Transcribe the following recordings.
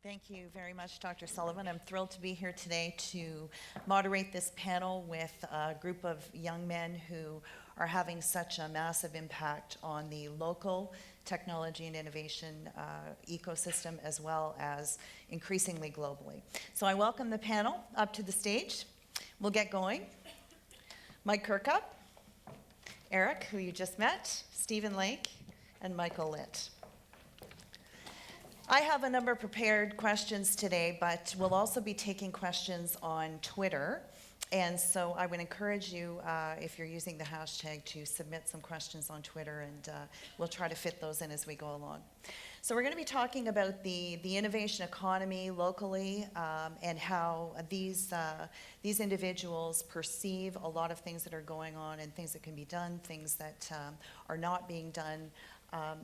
Thank you very much, Dr. Sullivan. I'm thrilled to be here today to moderate this panel with a group of young men who are having such a massive impact on the local technology and innovation ecosystem, as well as increasingly globally. So I welcome the panel up to the stage. We'll get going. Mike Kirkup, Eric, who you just met, Stephen Lake, and Michael Litt. I have a number of prepared questions today, but we'll also be taking questions on Twitter. And so I would encourage you, if you're using the hashtag, to submit some questions on Twitter, and we'll try to fit those in as we go along. So we're going to be talking about the innovation economy locally, and how these individuals perceive a lot of things that are going on and things that can be done, things that are not being done.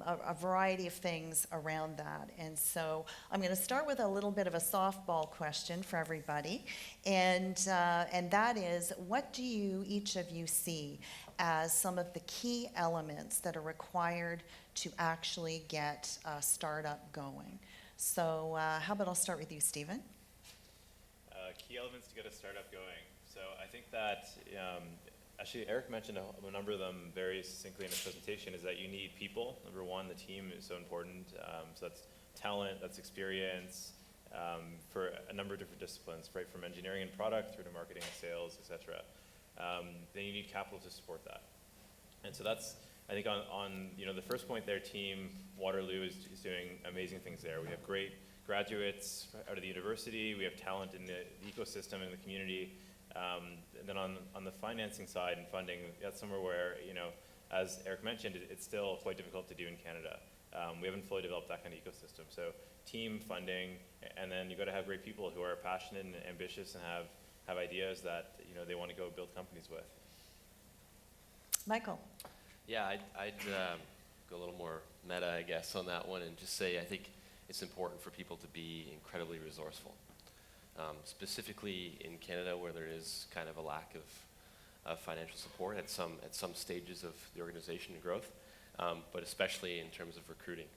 A variety of things around that. And so I'm going to start with a little bit of a softball question for everybody. And that is, what do you, each of you, see as some of the key elements that are required to actually get a startup going? So how about I'll start with you, Stephen? Key elements to get a startup going. So I think that actually, Eric mentioned a number of them very succinctly in his presentation, is that you need people. Number one, the team is so important. So that's talent, that's experience for a number of different disciplines, right, from engineering and product through to marketing and sales, etc. Then you need capital to support that. And so that's, I think on the first point there, team Waterloo is doing amazing things there. We have great graduates out of the university. We have talent in the ecosystem and the community. And then on the financing side and funding, that's somewhere where, as Eric mentioned, it's still quite difficult to do in Canada. We haven't fully developed that kind of ecosystem. So team funding, and then you've got to have great people who are passionate and ambitious and have ideas that they want to go build companies with. Michael. Yeah, I'd go a little more meta, I guess, on that one, and just say I think it's important for people to be incredibly resourceful. Specifically in Canada, where there is kind of a lack of financial support at some stages of the organization and growth, but especially in terms of recruiting,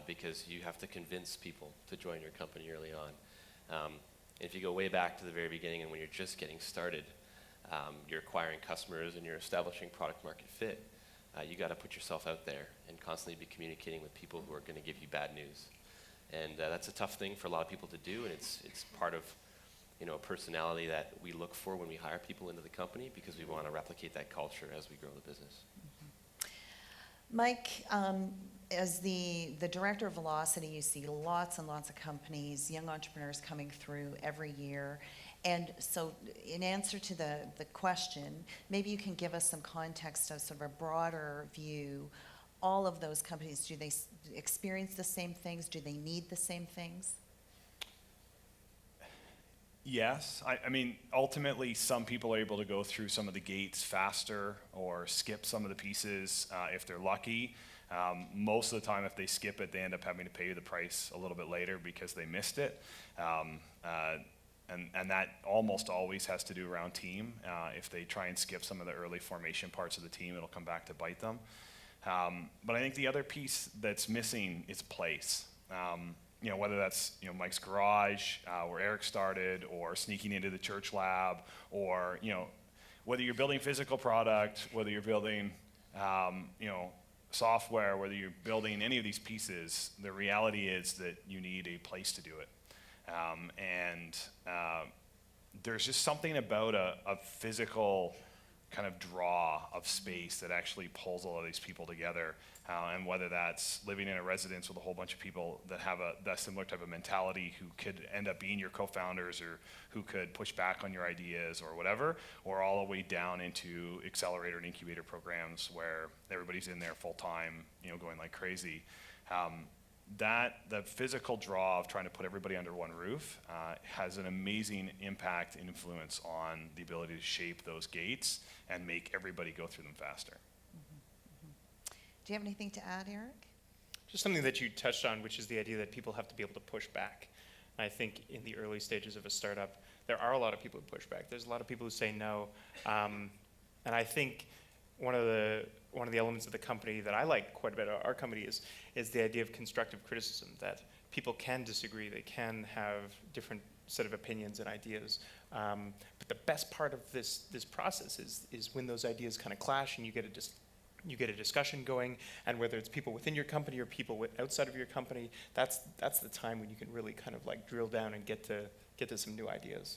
because you have to convince people to join your company early on. If you go way back to the very beginning and when you're just getting started, you're acquiring customers and you're establishing product market fit, you got to put yourself out there and constantly be communicating with people who are going to give you bad news. And that's a tough thing for a lot of people to do, and it's part of a personality that we look for when we hire people into the company, because we want to replicate that culture as we grow the business. Mm-hmm. Mike, as the director of Velocity, you see lots and lots of companies, young entrepreneurs coming through every year. And so in answer to the question, maybe you can give us some context of sort of a broader view. All of those companies, do they experience the same things? Do they need the same things? Yes. I mean, ultimately, some people are able to go through some of the gates faster or skip some of the pieces if they're lucky. Most of the time, if they skip it, they end up having to pay the price a little bit later because they missed it. And that almost always has to do around team. If they try and skip some of the early formation parts of the team, it'll come back to bite them. But I think the other piece that's missing is place. Whether that's Mike's garage, where Eric started, or sneaking into the church lab, or whether you're building physical product, whether you're building software, whether you're building any of these pieces, the reality is that you need a place to do it. And there's just something about a physical kind of draw of space that actually pulls all of these people together, and whether that's living in a residence with a whole bunch of people that have that similar type of mentality, who could end up being your co-founders or who could push back on your ideas or whatever, or all the way down into accelerator and incubator programs where everybody's in there full time, going like crazy. The physical draw of trying to put everybody under one roof has an amazing impact and influence on the ability to shape those gates and make everybody go through them faster. Mm-hmm. Mm-hmm. Do you have anything to add, Eric? Just something that you touched on, which is the idea that people have to be able to push back. And I think in the early stages of a startup, there are a lot of people who push back. There's a lot of people who say no. And I think one of the elements of the company that I like quite a bit, our company, is the idea of constructive criticism, that people can disagree, they can have different set of opinions and ideas. But the best part of this process is when those ideas kind of clash and you get a discussion going, and whether it's people within your company or people outside of your company, that's the time when you can really kind of like drill down and get to some new ideas.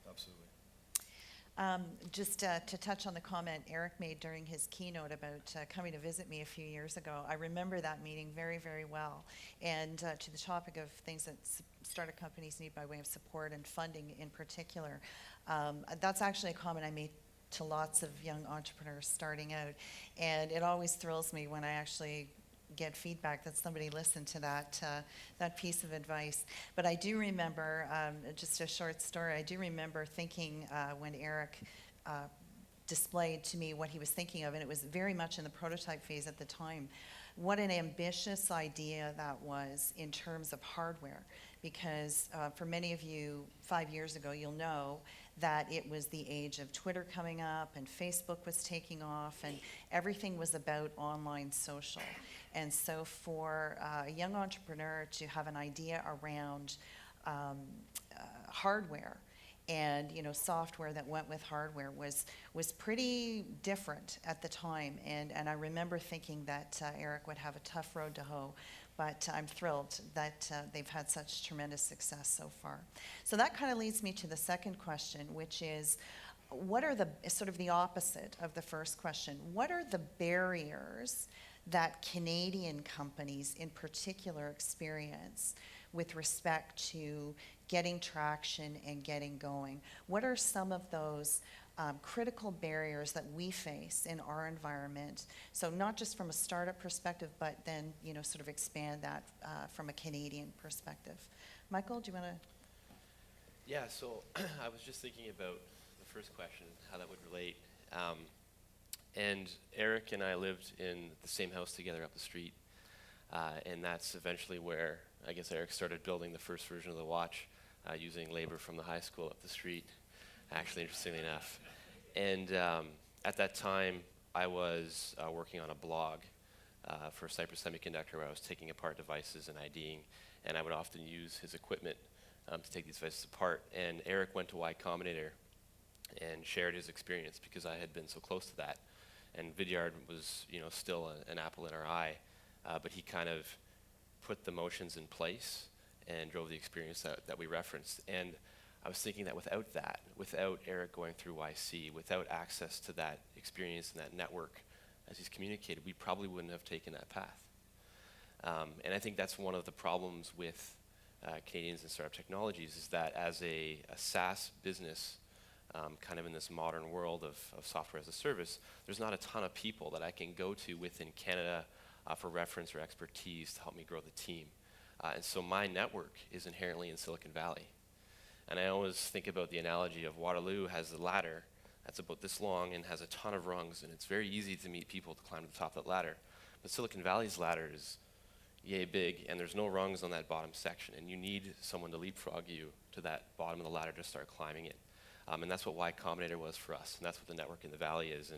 Absolutely. Just to touch on the comment Eric made during his keynote about coming to visit me a few years ago, I remember that meeting very, very well. And to the topic of things that startup companies need by way of support and funding in particular, that's actually a comment I made to lots of young entrepreneurs starting out. And it always thrills me when I actually get feedback that somebody listened to that piece of advice. But I do remember, just a short story, I do remember thinking when Eric displayed to me what he was thinking of, and it was very much in the prototype phase at the time, what an ambitious idea that was in terms of hardware. Because for many of you, 5 years ago, you'll know that it was the age of Twitter coming up and Facebook was taking off and everything was about online social. And so for a young entrepreneur to have an idea around hardware and software that went with hardware was pretty different at the time. And I remember thinking that Eric would have a tough road to hoe. But I'm thrilled that they've had such tremendous success so far. So that kind of leads me to the second question, which is, what are the sort of the opposite of the first question? What are the barriers that Canadian companies in particular experience with respect to getting traction and getting going? What are some of those critical barriers that we face in our environment? So not just from a startup perspective, but then sort of expand that from a Canadian perspective. Michael, do you want to? Yeah, so I was just thinking about the first question, how that would relate. And Eric and I lived in the same house together up the street. And that's eventually where, I guess, Eric started building the first version of the watch using labor from the high school up the street, actually, interestingly enough. And at that time, I was working on a blog for Cypress Semiconductor where I was taking apart devices and IDing, and I would often use his equipment to take these devices apart. And Eric went to Y Combinator and shared his experience because I had been so close to that. And Vidyard was, still an apple in our eye, but he kind of put the motions in place and drove the experience that we referenced. And I was thinking that without Eric going through YC, without access to that experience and that network, as he's communicated, we probably wouldn't have taken that path. And I think that's one of the problems with Canadians and startup technologies is that as a SaaS business, kind of in this modern world of software as a service, there's not a ton of people that I can go to within Canada for reference or expertise to help me grow the team. And so my network is inherently in Silicon Valley. And I always think about the analogy of Waterloo has a ladder that's about this long and has a ton of rungs, and it's very easy to meet people to climb to the top of that ladder. But Silicon Valley's ladder is yay big, and there's no rungs on that bottom section, and you need someone to leapfrog you to that bottom of the ladder to start climbing it. And that's what Y Combinator was for us, and that's what the network in the Valley is,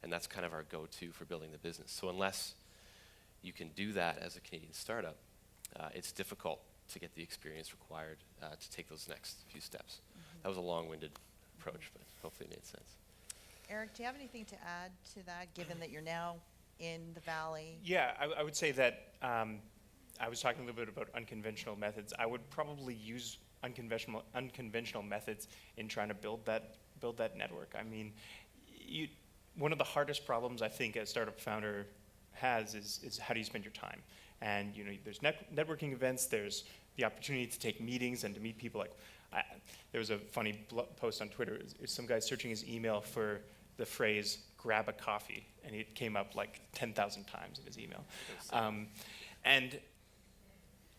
and that's kind of our go-to for building the business. So unless you can do that as a Canadian startup, it's difficult to get the experience required to take those next few steps. That was a long-winded approach, but hopefully it made sense. Eric, do you have anything to add to that, given that you're now in the Valley? Yeah, I would say that I was talking a little bit about unconventional methods. I would probably use unconventional methods in trying to build that network. I mean, one of the hardest problems I think a startup founder has is how do you spend your time? And there's networking events, there's the opportunity to take meetings and to meet people. There was a funny post on Twitter. It was some guy searching his email for the phrase "grab a coffee," and it came up like 10,000 times in his email. And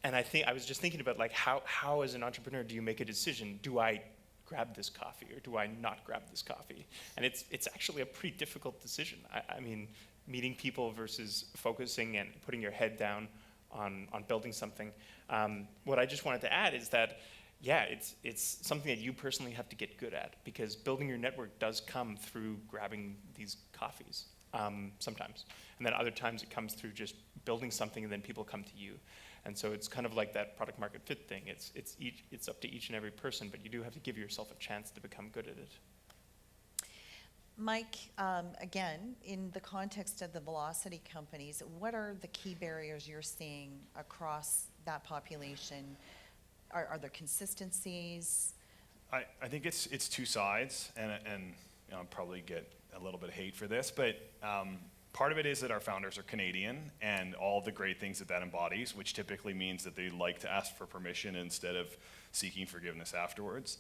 I was just thinking about how as an entrepreneur do you make a decision? Do I grab this coffee or do I not grab this coffee? And it's actually a pretty difficult decision. I mean, meeting people versus focusing and putting your head down on building something. What I just wanted to add is that, yeah, it's something that you personally have to get good at, because building your network does come through grabbing these coffees sometimes. And then other times it comes through just building something and then people come to you. And so it's kind of like that product market fit thing. It's up to each and every person, but you do have to give yourself a chance to become good at it. Mike, again, in the context of the velocity companies, what are the key barriers you're seeing across that population? Are there consistencies? I think it's two sides, and you know, I'll probably get a little bit of hate for this, but part of it is that our founders are Canadian and all the great things that embodies, which typically means that they like to ask for permission instead of seeking forgiveness afterwards.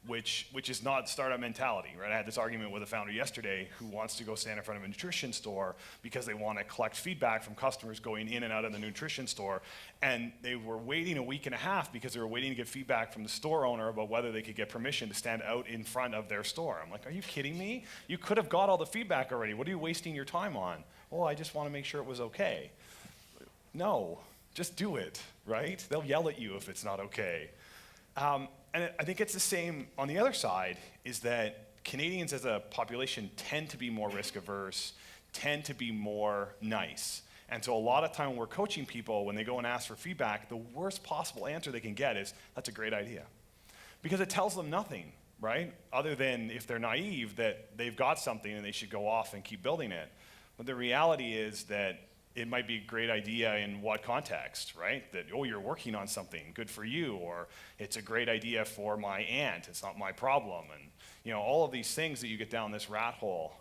Which is not startup mentality, right? I had this argument with a founder yesterday who wants to go stand in front of a nutrition store because they want to collect feedback from customers going in and out of the nutrition store. And they were waiting a week and a half because they were waiting to get feedback from the store owner about whether they could get permission to stand out in front of their store. I'm like, are you kidding me? You could have got all the feedback already. What are you wasting your time on? Oh, I just want to make sure it was okay. No, just do it, right? They'll yell at you if it's not okay. And I think it's the same on the other side, is that Canadians as a population tend to be more risk averse, tend to be more nice. And so a lot of time when we're coaching people, when they go and ask for feedback, the worst possible answer they can get is, that's a great idea. Because it tells them nothing, right? Other than if they're naive, that they've got something and they should go off and keep building it. But the reality is that it might be a great idea in what context, right? That, oh, you're working on something, good for you, or it's a great idea for my aunt, it's not my problem. And you know, all of these things that you get down this rat hole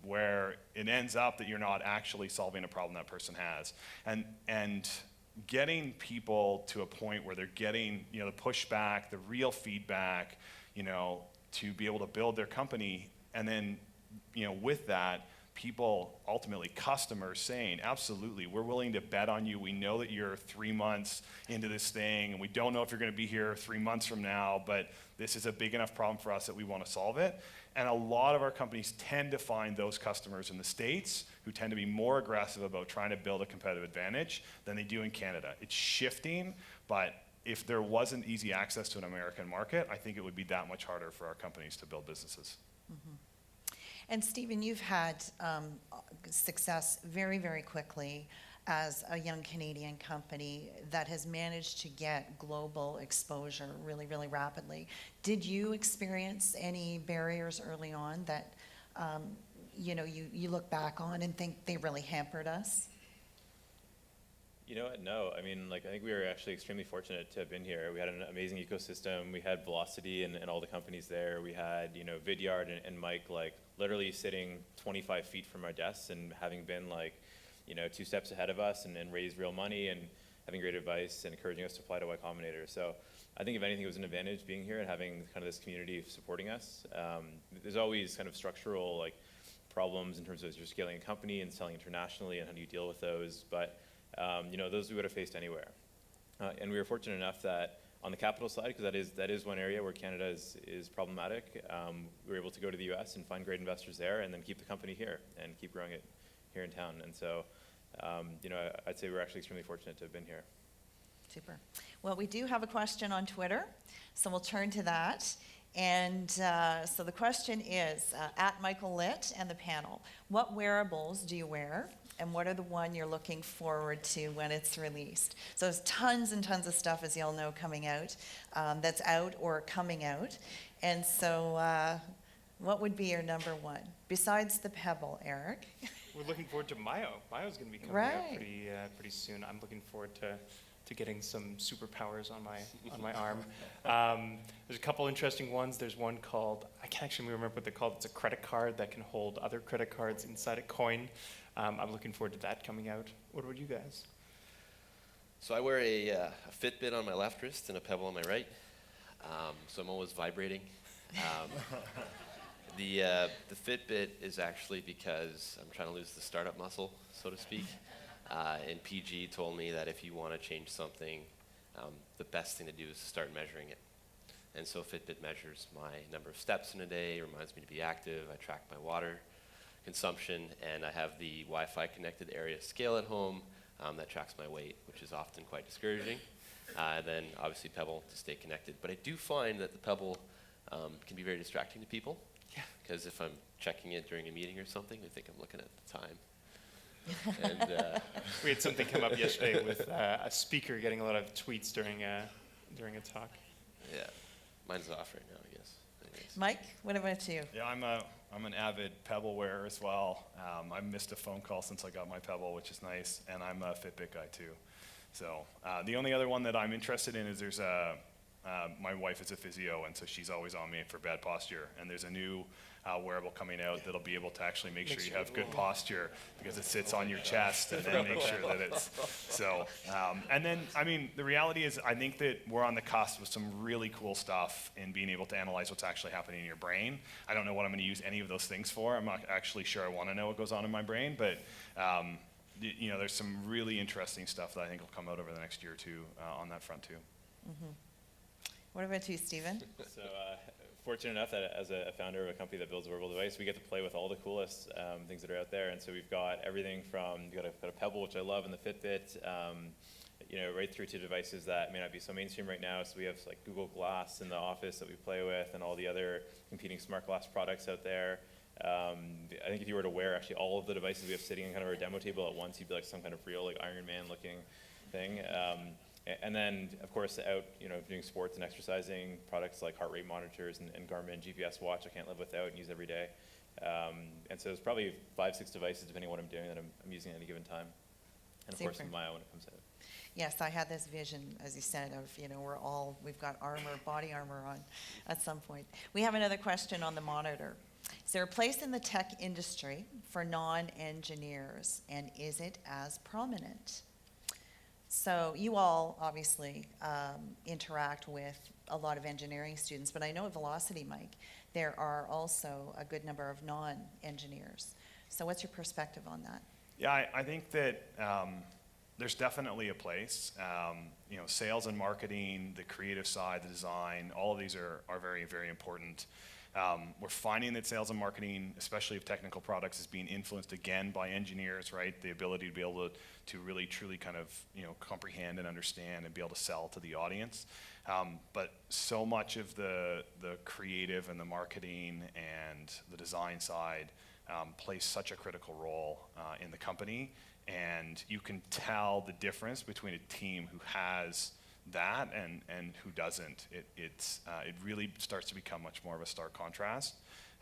where it ends up that you're not actually solving a problem that person has. And getting people to a point where they're getting, you know, the pushback, the real feedback, you know, to be able to build their company, and then, you know, with that, people, ultimately customers, saying, absolutely, we're willing to bet on you. We know that you're 3 months into this thing, and we don't know if you're going to be here 3 months from now, but this is a big enough problem for us that we want to solve it. And a lot of our companies tend to find those customers in the States who tend to be more aggressive about trying to build a competitive advantage than they do in Canada. It's shifting, but if there wasn't easy access to an American market, I think it would be that much harder for our companies to build businesses. Mm-hmm. And Stephen, you've had success very, very quickly as a young Canadian company that has managed to get global exposure really, really rapidly. Did you experience any barriers early on that you know, you look back on and think they really hampered us? You know what? No. I mean, like, I think we were actually extremely fortunate to have been here. We had an amazing ecosystem. We had Velocity and all the companies there. We had, you know, Vidyard and Mike, like, literally sitting 25 feet from our desks and having been, like, you know, 2 steps ahead of us and raised real money and having great advice and encouraging us to apply to Y Combinator. So I think if anything, it was an advantage being here and having kind of this community supporting us. There's always kind of structural, like, problems in terms of you're scaling a company and selling internationally and how do you deal with those. But you know, those we would have faced anywhere. And we were fortunate enough that on the capital side, because that is one area where Canada is problematic, we were able to go to the US and find great investors there and then keep the company here and keep growing it here in town. And so, you know, I'd say we're actually extremely fortunate to have been here. Super. Well, we do have a question on Twitter, so we'll turn to that. And so the question is, at Michael Litt and the panel, what wearables do you wear? And what are the one you're looking forward to when it's released? So there's tons and tons of stuff, as you all know, coming out, that's out or coming out. And so what would be your number one, besides the Pebble, Eric? We're looking forward to Mayo. Mayo's going to be coming out pretty soon. I'm looking forward to getting some superpowers on my arm. There's a couple interesting ones. There's one called, I can't actually remember what they're called. It's a credit card that can hold other credit cards inside a coin. I'm looking forward to that coming out. What about you guys? So I wear a Fitbit on my left wrist and a Pebble on my right. So I'm always vibrating. The Fitbit is actually because I'm trying to lose the startup muscle, so to speak. And PG told me that if you want to change something, the best thing to do is to start measuring it. And so Fitbit measures my number of steps in a day, reminds me to be active, I track my water consumption, and I have the Wi-Fi connected area scale at home that tracks my weight, which is often quite discouraging. Then obviously Pebble to stay connected. But I do find that the Pebble can be very distracting to people. Yeah. Because if I'm checking it during a meeting or something, I think I'm looking at the time. And We had something come up yesterday with a speaker getting a lot of tweets during a talk. yeah, mine's off right now, I guess. Anyways. Mike, what about you? Yeah, I'm an avid Pebble wearer as well. I missed a phone call since I got my Pebble, which is nice, and I'm a Fitbit guy too. So the only other one that I'm interested in is there's my wife is a physio, and so she's always on me for bad posture. And there's a new wearable coming out that'll be able to actually make sure you have good posture because it sits on your chest and then make sure that it's so. And then, I mean, the reality is I think that we're on the cusp of some really cool stuff in being able to analyze what's actually happening in your brain. I don't know what I'm going to use any of those things for. I'm not actually sure I want to know what goes on in my brain, but you know, there's some really interesting stuff that I think will come out over the next year or two on that front too. Mm-hmm. What about you, Stephen? So fortunate enough that as a founder of a company that builds a wearable device, we get to play with all the coolest things that are out there. And so we've got everything from, we've got a Pebble, which I love, and the Fitbit, you know, right through to devices that may not be so mainstream right now. So we have like Google Glass in the office that we play with and all the other competing smart glass products out there. I think if you were to wear actually all of the devices we have sitting in kind of our demo table at once, you'd be like some kind of real like Iron Man looking thing. And then, of course, out, you know, doing sports and exercising, products like heart rate monitors and Garmin GPS watch I can't live without and use every day. And so there's probably 5-6 devices, depending on what I'm doing, that I'm using at any given time. And of course, Super. Maya when it comes out. Yes, I had this vision, as you said, of, you know, we've got body armor on at some point. We have another question on the monitor. Is there a place in the tech industry for non-engineers, and is it as prominent? So you all obviously interact with a lot of engineering students, but I know at Velocity, Mike, there are also a good number of non-engineers. So what's your perspective on that? Yeah, I think that there's definitely a place. You know, sales and marketing, the creative side, the design, all of these are very, very important. We're finding that sales and marketing, especially of technical products, is being influenced again by engineers, right? The ability to be able to really, truly kind of, you know, comprehend and understand and be able to sell to the audience. But so much of the creative and the marketing and the design side plays such a critical role in the company. And you can tell the difference between a team who has that and who doesn't. It really starts to become much more of a stark contrast.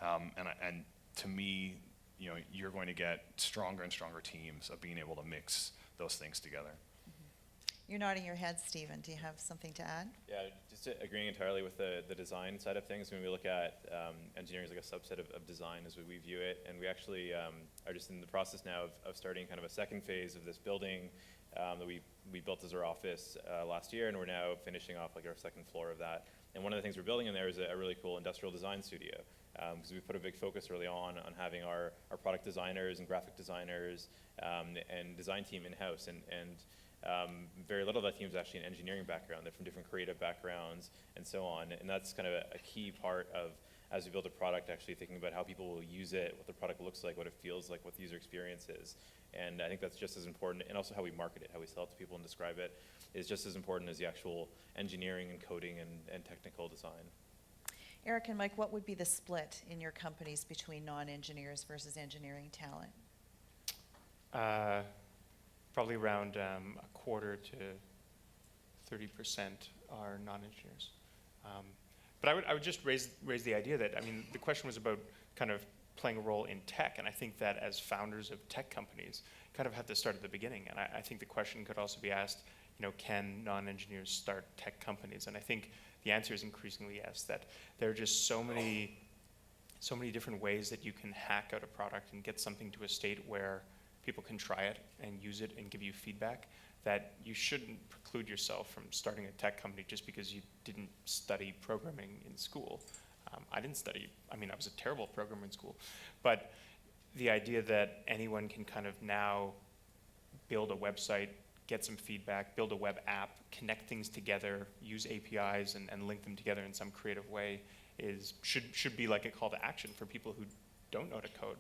And to me, you know, you're going to get stronger and stronger teams of being able to mix those things together. You're nodding your head, Stephen. Do you have something to add? Yeah, just agreeing entirely with the design side of things. When we look at engineering as like a subset of design as we view it, and we actually are just in the process now of starting kind of a second phase of this building that we built as our office last year, and we're now finishing off like our second floor of that. And one of the things we're building in there is a really cool industrial design studio, because we put a big focus early on having our product designers and graphic designers and design team in-house, and very little of that team is actually an engineering background. They're from different creative backgrounds and so on, and that's kind of a key part of, as we build a product, actually thinking about how people will use it, what the product looks like, what it feels like, what the user experience is. And I think that's just as important, and also how we market it, how we sell it to people and describe it, is just as important as the actual engineering and coding and technical design. Eric and Mike, what would be the split in your companies between non-engineers versus engineering talent? Probably around a quarter to 30% are non-engineers. But I would just raise the idea that, I mean, the question was about kind of playing a role in tech, and I think that as founders of tech companies, kind of have to start at the beginning. And I think the question could also be asked, you know, can non-engineers start tech companies? And I think the answer is increasingly yes, that there are just so many different ways that you can hack out a product and get something to a state where people can try it and use it and give you feedback, that you shouldn't preclude yourself from starting a tech company just because you didn't study programming in school. I didn't study, I mean, I was a terrible programmer in school, but the idea that anyone can kind of now build a website, get some feedback, build a web app, connect things together, use APIs and link them together in some creative way should be like a call to action for people who don't know how to code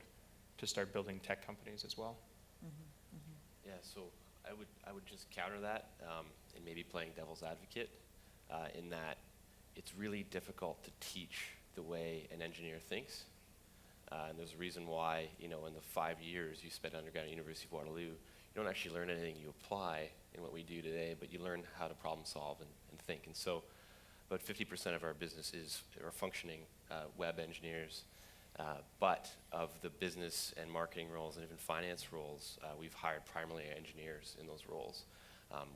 to start building tech companies as well. Mm-hmm, mm-hmm. Yeah, so I would just counter that and maybe playing devil's advocate in that it's really difficult to teach the way an engineer thinks. And there's a reason why, in the 5 years you spent undergrad at University of Waterloo, you don't actually learn anything you apply in what we do today, but you learn how to problem solve and think. And so about 50% of our businesses are functioning web engineers, but of the business and marketing roles and even finance roles, we've hired primarily engineers in those roles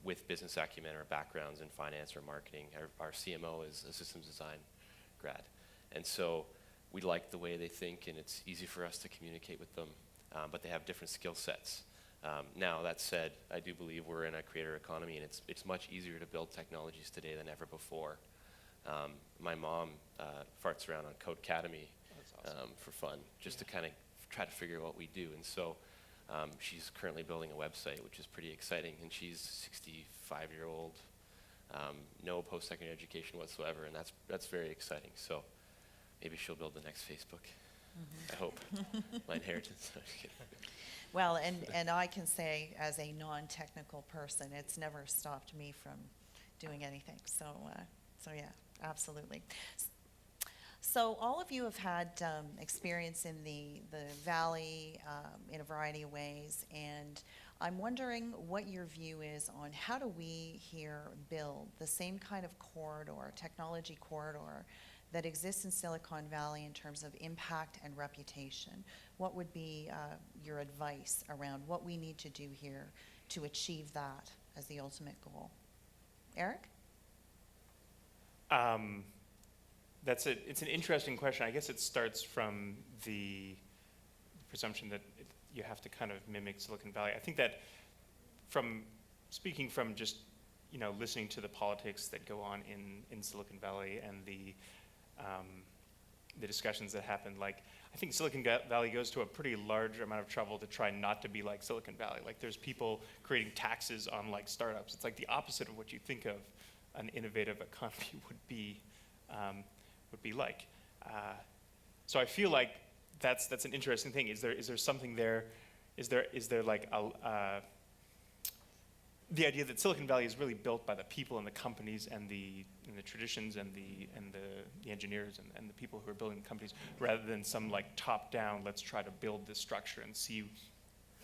with business acumen or backgrounds in finance or marketing. Our CMO is a systems design grad. And so we like the way they think, and it's easy for us to communicate with them, but they have different skill sets. Now, that said, I do believe we're in a creator economy, and it's much easier to build technologies today than ever before. My mom farts around on Codecademy for fun, just to kind of try to figure out what we do. And so she's currently building a website, which is pretty exciting, and she's 65-year-old, no post-secondary education whatsoever, and that's very exciting. So maybe she'll build the next Facebook. I hope. My inheritance. Well, and I can say, as a non-technical person, it's never stopped me from doing anything. So yeah, absolutely. So all of you have had experience in the Valley in a variety of ways, and I'm wondering what your view is on how do we here build the same kind of corridor, technology corridor, that exists in Silicon Valley in terms of impact and reputation. What would be your advice around what we need to do here to achieve that as the ultimate goal? Eric? It's an interesting question. I guess it starts from the presumption that you have to kind of mimic Silicon Valley. I think that speaking from just listening to the politics that go on in Silicon Valley and the discussions that happen, I think Silicon Valley goes to a pretty large amount of trouble to try not to be like Silicon Valley. There's people creating taxes on startups. It's the opposite of what you think of an innovative economy would be like. So I feel like that's an interesting thing. Is there something there? Is there the idea that Silicon Valley is really built by the people and the companies and the traditions and the engineers and the people who are building the companies, rather than some top down, let's try to build this structure and see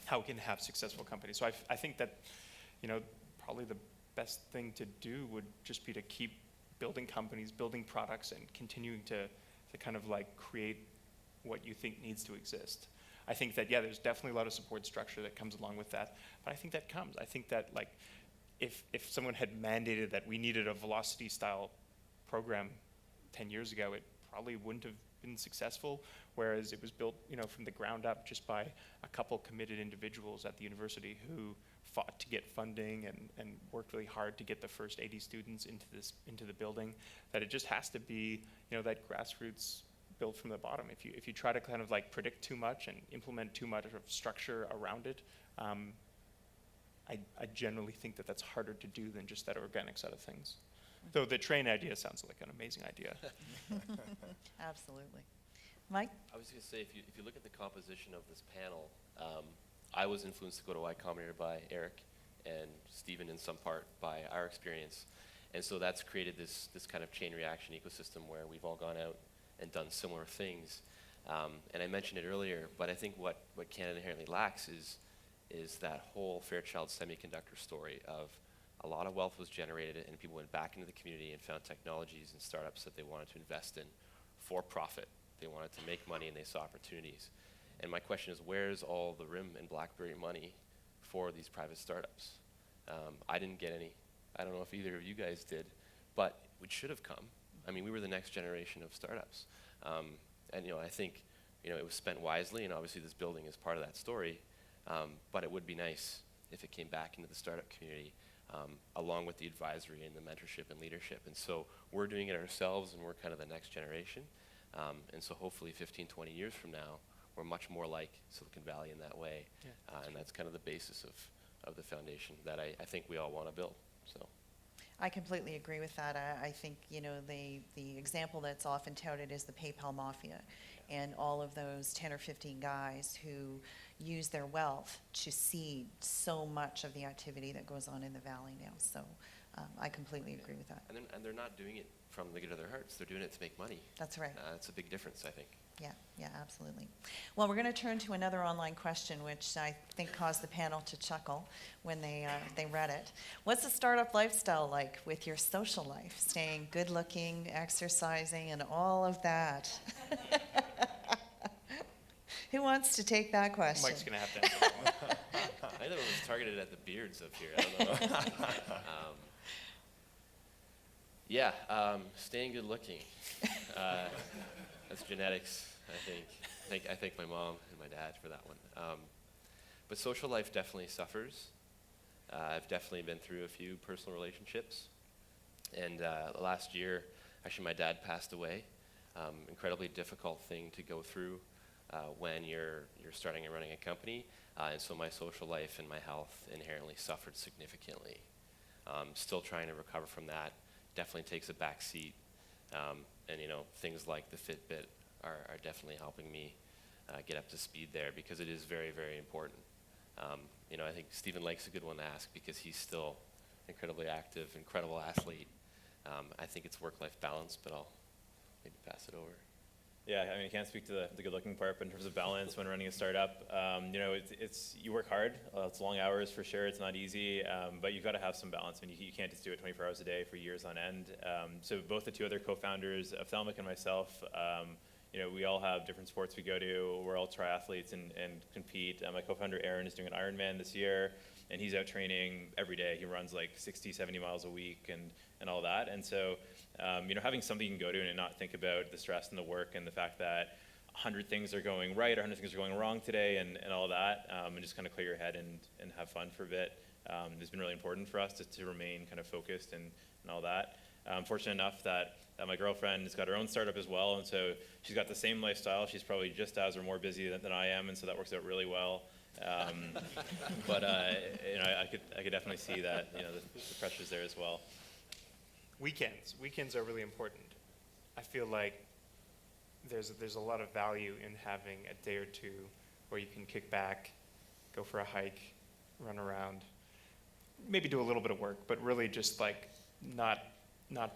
how we can have successful companies. So I think that probably the best thing to do would just be to keep building companies, building products, and continuing to kind of create what you think needs to exist. I think that, there's definitely a lot of support structure that comes along with that, but I think that comes. I think that if someone had mandated that we needed a velocity style program 10 years ago, it probably wouldn't have been successful, whereas it was built from the ground up just by a couple committed individuals at the university who fought to get funding and worked really hard to get the first 80 students into the building. That it just has to be that grassroots built from the bottom. If you try to kind of predict too much and implement too much of structure around it, I generally think that that's harder to do than just that organic side of things. Though the train idea sounds like an amazing idea. Absolutely. Mike? I was going to say, if you look at the composition of this panel, I was influenced to go to Y Combinator by Eric, and Stephen in some part by our experience. And so that's created this kind of chain reaction ecosystem where we've all gone out and done similar things. And I mentioned it earlier, but I think what Canada inherently lacks is that whole Fairchild Semiconductor story of a lot of wealth was generated and people went back into the community and found technologies and startups that they wanted to invest in for profit. They wanted to make money and they saw opportunities. And my question is, where's all the RIM and BlackBerry money for these private startups? I didn't get any. I don't know if either of you guys did, but it should have come. I mean, we were the next generation of startups. And I think it was spent wisely, and obviously this building is part of that story, but it would be nice if it came back into the startup community, along with the advisory and the mentorship and leadership. And so we're doing it ourselves, and we're kind of the next generation. And so hopefully 15, 20 years from now, we're much more like Silicon Valley in that way. Yeah, and that's kind of the basis of the foundation that I think we all want to build. So. I completely agree with that. I think, the example that's often touted is the PayPal mafia and all of those 10 or 15 guys who use their wealth to seed so much of the activity that goes on in the Valley now. So I completely agree with that. And they're not doing it from the good of their hearts. They're doing it to make money. That's right. It's a big difference, I think. Yeah, absolutely. Well, we're going to turn to another online question, which I think caused the panel to chuckle when they read it. What's the startup lifestyle like with your social life, staying good-looking, exercising, and all of that? Who wants to take that question? Mike's going to have to answer that one. I know it was targeted at the beards up here. I don't know. Staying good looking. That's genetics, I think. I thank my mom and my dad for that one. But social life definitely suffers. I've definitely been through a few personal relationships. And last year, actually my dad passed away. Incredibly difficult thing to go through when you're starting and running a company. And so my social life and my health inherently suffered significantly. Still trying to recover from that. Definitely takes a back seat. And things like the Fitbit are definitely helping me get up to speed there, because it is very, very important. I think Stephen Lake's a good one to ask, because he's still incredibly active, incredible athlete. I think it's work-life balance, but I'll maybe pass it over. Yeah, I can't speak to the good-looking part, but in terms of balance when running a startup, it's you work hard. It's long hours for sure. It's not easy, but you've got to have some balance. You can't just do it 24 hours a day for years on end. So both the two other co-founders of Thalmic and myself, we all have different sports we go to. We're all triathletes and compete. My co-founder Aaron is doing an Ironman this year, and he's out training every day. He runs like 60, 70 miles a week and all that. And so, having something you can go to and not think about the stress and the work and the fact that 100 things are going right, 100 things are going wrong today and all that, and just kind of clear your head and have fun for a bit, has been really important for us to remain kind of focused and all that. I'm fortunate enough that my girlfriend has got her own startup as well, and so she's got the same lifestyle. She's probably just as or more busy than I am, and so that works out really well. But I could definitely see that the pressures there as well. Weekends are really important. I feel like there's a lot of value in having a day or two where you can kick back, go for a hike, run around, maybe do a little bit of work, but really just like not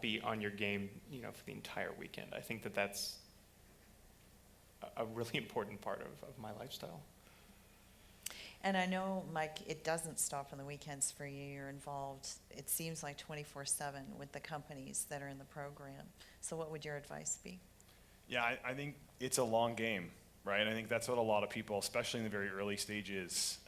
be on your game, for the entire weekend. I think that's a really important part of my lifestyle. And I know, Mike, it doesn't stop on the weekends for you. You're involved, it seems like 24/7 with the companies that are in the program. So what would your advice be? Yeah, I think it's a long game, right? I think that's what a lot of people, especially in the very early stages,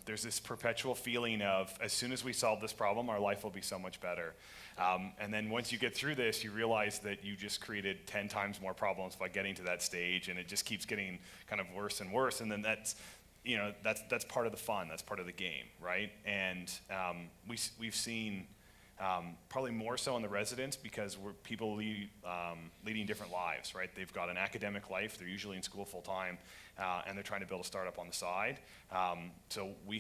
there's this perpetual feeling of, as soon as we solve this problem, our life will be so much better. And then once you get through this, you realize that you just created 10 times more problems by getting to that stage, and it just keeps getting kind of worse and worse. And then that's part of the fun. That's part of the game, right? And we've seen probably more so in the residents, because people leading different lives, right? They've got an academic life. They're usually in school full time, and they're trying to build a startup on the side. So we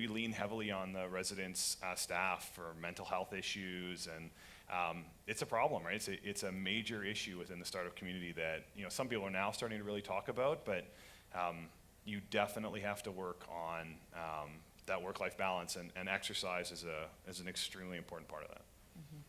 lean heavily on the residents' staff for mental health issues, and it's a problem, right? It's a major issue within the startup community that some people are now starting to really talk about, but you definitely have to work on that work-life balance, and exercise is an extremely important part of that. Mm-hmm.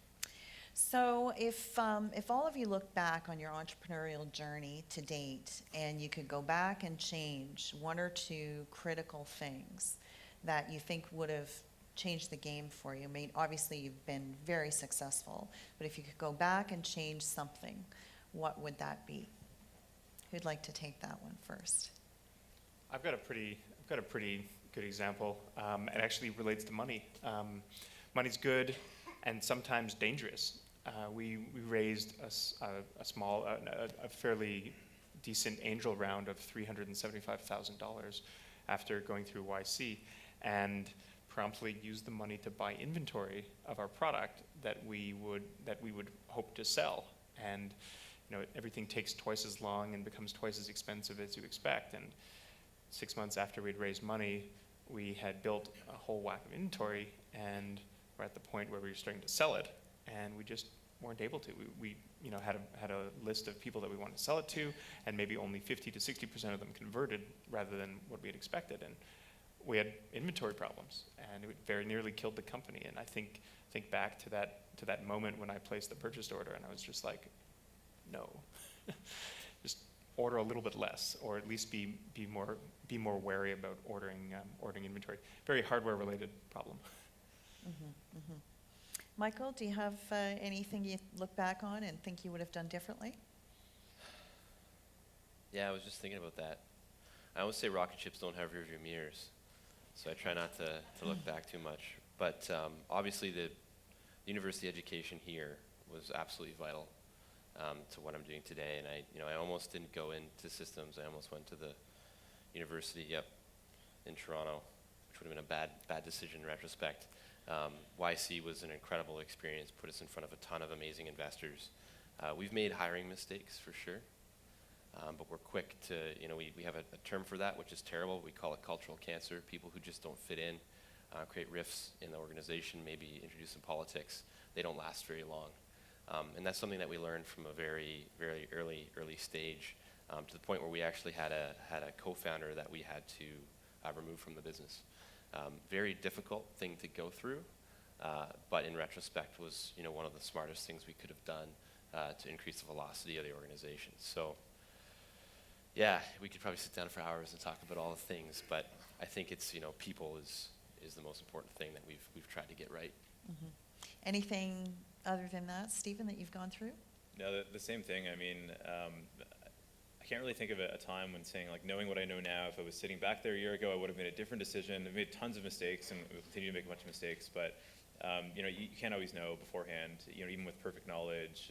So if all of you look back on your entrepreneurial journey to date, and you could go back and change one or two critical things that you think would have changed the game for you. Obviously you've been very successful, but if you could go back and change something, what would that be? Who'd like to take that one first? I've got a pretty good example. It actually relates to money. Money's good and sometimes dangerous. We raised a fairly decent angel round of $375,000 after going through YC, and promptly used the money to buy inventory of our product that we would hope to sell. And everything takes twice as long and becomes twice as expensive as you expect. And 6 months after we'd raised money, we had built a whole whack of inventory, and we're at the point where we were starting to sell it, and we just weren't able to. We had a list of people that we wanted to sell it to, and maybe only 50 to 60% of them converted rather than what we had expected. And we had inventory problems, and it very nearly killed the company. And I think think back to that moment when I placed the purchase order, and I was just like, no, just order a little bit less, or at least be more wary about ordering inventory. Very hardware related problem. Michael, do you have anything you look back on and think you would have done differently? Yeah, I was just thinking about that. I always say rocket ships don't have rearview mirrors, so I try not to look back too much. But obviously the university education here was absolutely vital to what I'm doing today. And I almost didn't go into systems. I almost went to the university, in Toronto, which would have been a bad decision in retrospect. YC was an incredible experience, put us in front of a ton of amazing investors. We've made hiring mistakes for sure, but we're quick to, we have a term for that, which is terrible. We call it cultural cancer. People who just don't fit in, create rifts in the organization, maybe introduce some politics. They don't last very long. And that's something that we learned from a very, very early stage, to the point where we actually had a co-founder that we had to remove from the business. Very difficult thing to go through, but in retrospect was one of the smartest things we could have done to increase the velocity of the organization. So yeah, we could probably sit down for hours and talk about all the things, but I think it's people is the most important thing that we've tried to get right. Anything other than that, Stephen, that you've gone through? No, the same thing. I mean, I can't really think of a time when saying, like, knowing what I know now, if I was sitting back there a year ago, I would have made a different decision. I've made tons of mistakes and will continue to make a bunch of mistakes, but you can't always know beforehand, even with perfect knowledge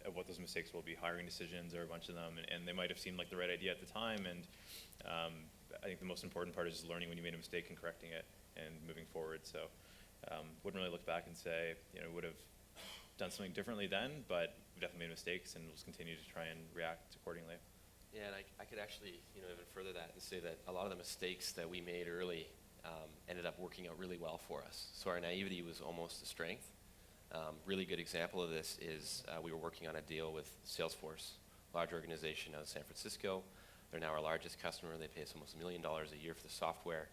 of what those mistakes will be. Hiring decisions are a bunch of them, and they might have seemed like the right idea at the time, and I think the most important part is just learning when you made a mistake and correcting it and moving forward. So wouldn't really look back and say, would have done something differently then, but we definitely made mistakes, and we'll just continue to try and react accordingly. Yeah, and I could actually, even further that and say that a lot of the mistakes that we made early ended up working out really well for us. So our naivety was almost a strength. Really good example of this is we were working on a deal with Salesforce, large organization out of San Francisco. They're now our largest customer. They pay us almost $1 million a year for the software,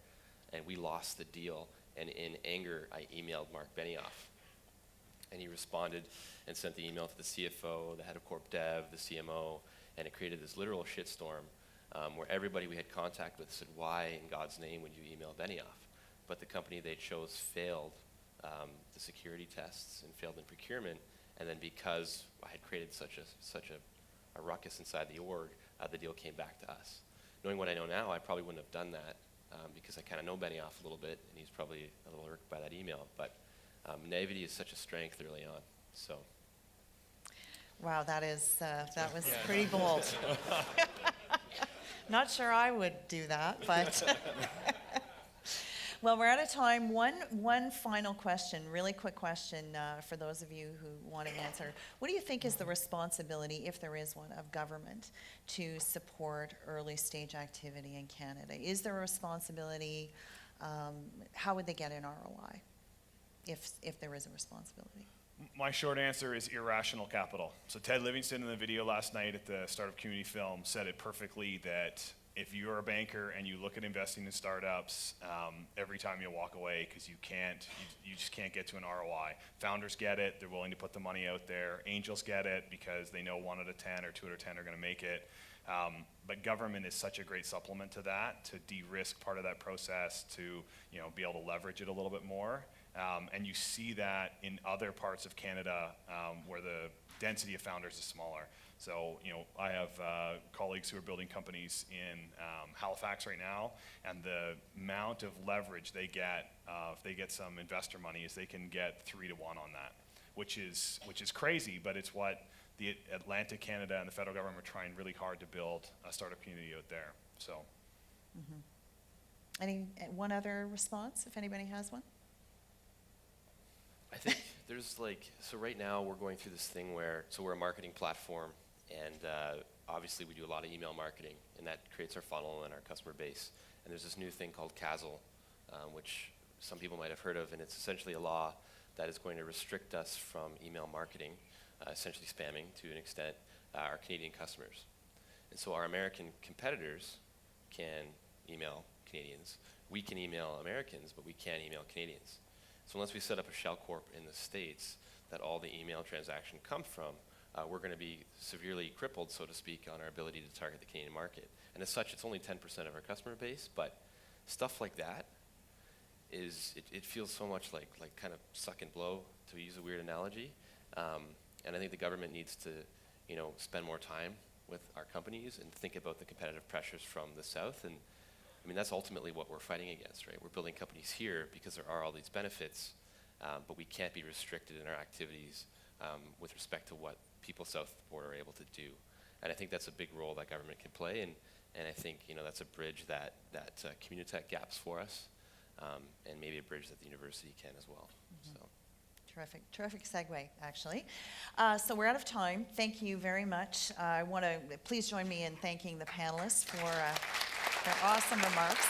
and we lost the deal. And in anger, I emailed Mark Benioff. And he responded and sent the email to the CFO, the head of corp dev, the CMO, and it created this literal shitstorm where everybody we had contact with said, why in God's name would you email Benioff? But the company they chose failed the security tests and failed in procurement, and then because I had created such a ruckus inside the org, the deal came back to us. Knowing what I know now, I probably wouldn't have done that because I kind of know Benioff a little bit, and he's probably a little irked by that email, but naivety is such a strength early on. So, Wow, that was pretty bold. Not sure I would do that, but well, we're out of time. One final question, really quick question for those of you who want to answer. What do you think is the responsibility, if there is one, of government to support early stage activity in Canada? Is there a responsibility? How would they get an ROI? If there is a responsibility? My short answer is irrational capital. So Ted Livingston in the video last night at the Startup Community Film said it perfectly, that if you're a banker and you look at investing in startups, every time you walk away because you just can't get to an ROI. Founders get it, they're willing to put the money out there. Angels get it because they know 1 out of 10 or 2 out of 10 are going to make it. But government is such a great supplement to that, to de-risk part of that process, to be able to leverage it a little bit more. And you see that in other parts of Canada where the density of founders is smaller. So, I have colleagues who are building companies in Halifax right now, and the amount of leverage they get if they get some investor money is they can get 3 to 1 on that, which is crazy, but it's what the Atlantic Canada and the federal government are trying really hard to build a startup community out there. So, One other response, if anybody has one? I think there's so right now we're going through this thing where, we're a marketing platform, and obviously we do a lot of email marketing, and that creates our funnel and our customer base. And there's this new thing called CASL, which some people might have heard of, and it's essentially a law that is going to restrict us from email marketing, essentially spamming to an extent, our Canadian customers. And so our American competitors can email Canadians. We can email Americans, but we can't email Canadians. So unless we set up a shell corp in the States that all the email transaction come from, we're going to be severely crippled, so to speak, on our ability to target the Canadian market. And as such, it's only 10% of our customer base, but stuff like that it feels so much like kind of suck and blow, to use a weird analogy. And I think the government needs to, spend more time with our companies and think about the competitive pressures from the South. And I mean, that's ultimately what we're fighting against, right? We're building companies here because there are all these benefits, but we can't be restricted in our activities with respect to what people south of the border are able to do. And I think that's a big role that government can play, and I think that's a bridge that Communitech gaps for us, and maybe a bridge that the university can as well. So. Terrific segue, actually. So we're out of time. Thank you very much. I want to please join me in thanking the panelists for their awesome remarks.